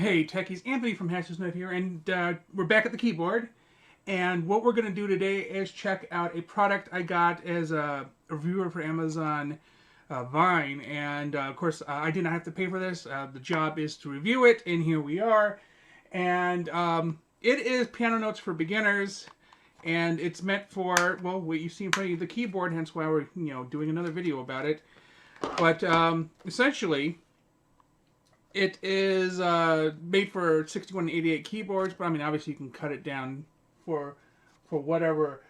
Hey techies, Anthony from HNE here, and we're back at the keyboard. And what we're going to do today is check out a product I got as a reviewer for Amazon Vine. And of course, I did not have to pay for this. The job is to review it, and here we are. And it is Piano Notes for Beginners, and it's meant for, well, what you see in front of you, the keyboard, hence why we're doing another video about it. But essentially, it is made for 61 and 88 keyboards, but I mean, obviously you can cut it down for whatever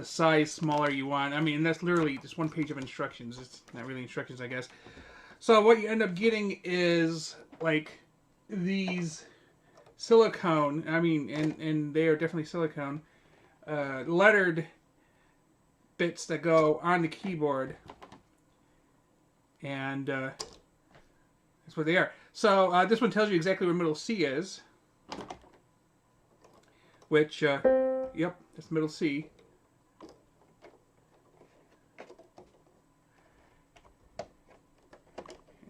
size smaller you want. I mean, that's literally just one page of instructions. It's not really instructions, I guess. So what you end up getting is like these silicone, I mean, and they are definitely silicone, lettered bits that go on the keyboard. And that's what they are. So this one tells you exactly where middle C is, which, yep, that's middle C.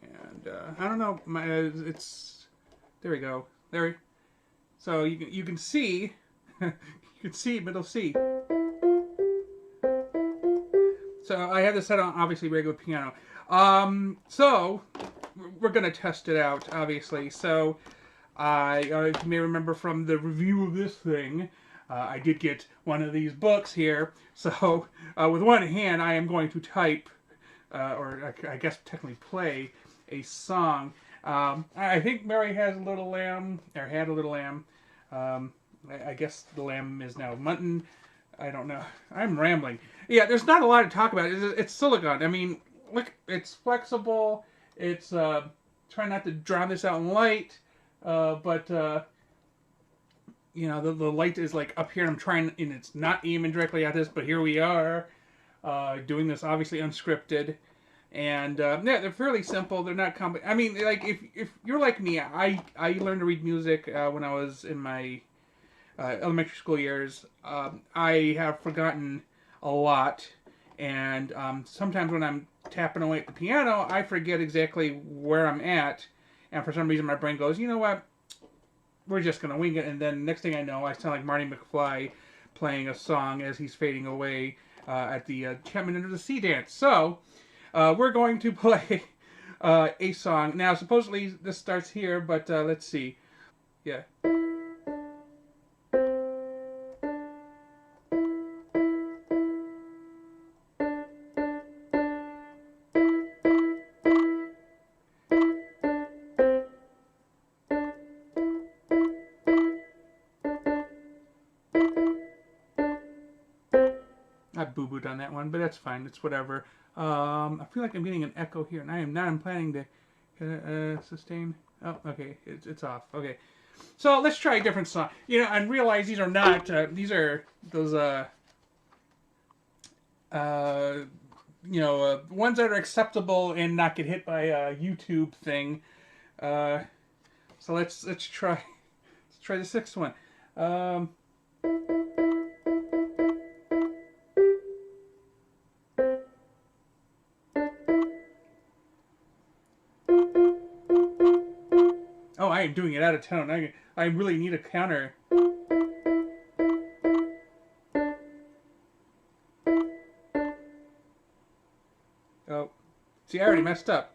And I don't know, it's, there we go, there. So you can see, you can see middle C. So I have this set on obviously regular piano. So we're going to test it out, obviously. So you may remember from the review of this thing, I did get one of these books here. So with one hand, I am going to type, or I guess technically play, a song. I think Mary has a little lamb, or had a little lamb. I guess the lamb is now mutton. I don't know. I'm rambling. Yeah, there's not a lot to talk about. It's silicone. I mean, look, it's flexible. It's, try not to drown this out in light, but, you know, the light is like up here, and I'm trying, and it's not aiming directly at this, but here we are, doing this obviously unscripted, and, yeah, they're fairly simple. They're not complex. I mean, like, if you're like me, I learned to read music, when I was in my, elementary school years. I have forgotten a lot, and sometimes when I'm tapping away at the piano, I forget exactly where I'm at, and for some reason my brain goes, you know what, we're just going to wing it, and then next thing I know, I sound like Marty McFly playing a song as he's fading away at the Chapman Under the Sea dance. So, we're going to play a song. Now, supposedly this starts here, but let's see. Yeah. I boo-booed on that one, but that's fine. It's whatever. I feel like I'm getting an echo here, and I am not. I'm planning to sustain. Oh, okay. It's off. Okay. So let's try a different song. You know, and realize these are not. These are those. You know, ones that are acceptable and not get hit by a YouTube thing. So let's try. Let's try the sixth one. Oh, I am doing it out of tone. I really need a counter. Oh, see, I already messed up.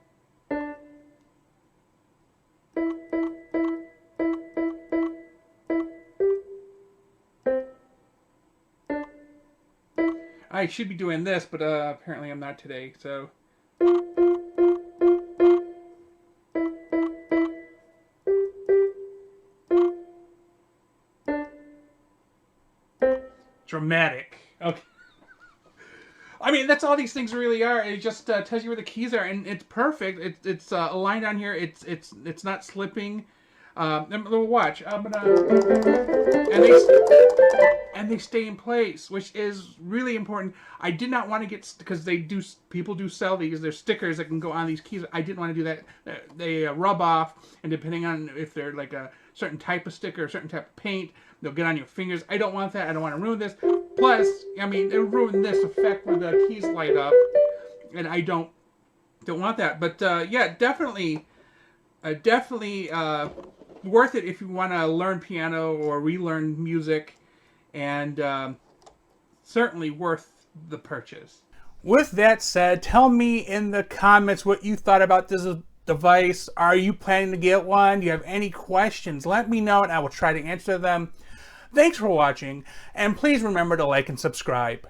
I should be doing this, but apparently I'm not today, so... Dramatic. Okay. I mean, that's all these things really are. It just tells you where the keys are, and it's perfect. It's aligned on here. It's not slipping. Watch. I'm gonna and they stay in place, which is really important. I did not want to get, because people do sell these. There's stickers that can go on these keys. I didn't want to do that. They rub off, and depending on if they're like a certain type of sticker, or a certain type of paint, they'll get on your fingers. I don't want that. I don't want to ruin this. Plus, I mean, it'll ruin this effect where the keys light up, and I don't want that. But yeah, definitely worth it if you want to learn piano or relearn music, and certainly worth the purchase. With that said, tell me in the comments what you thought about this device. Are you planning to get one? Do you have any questions? Let me know and I will try to answer them. Thanks for watching, and please remember to like and subscribe.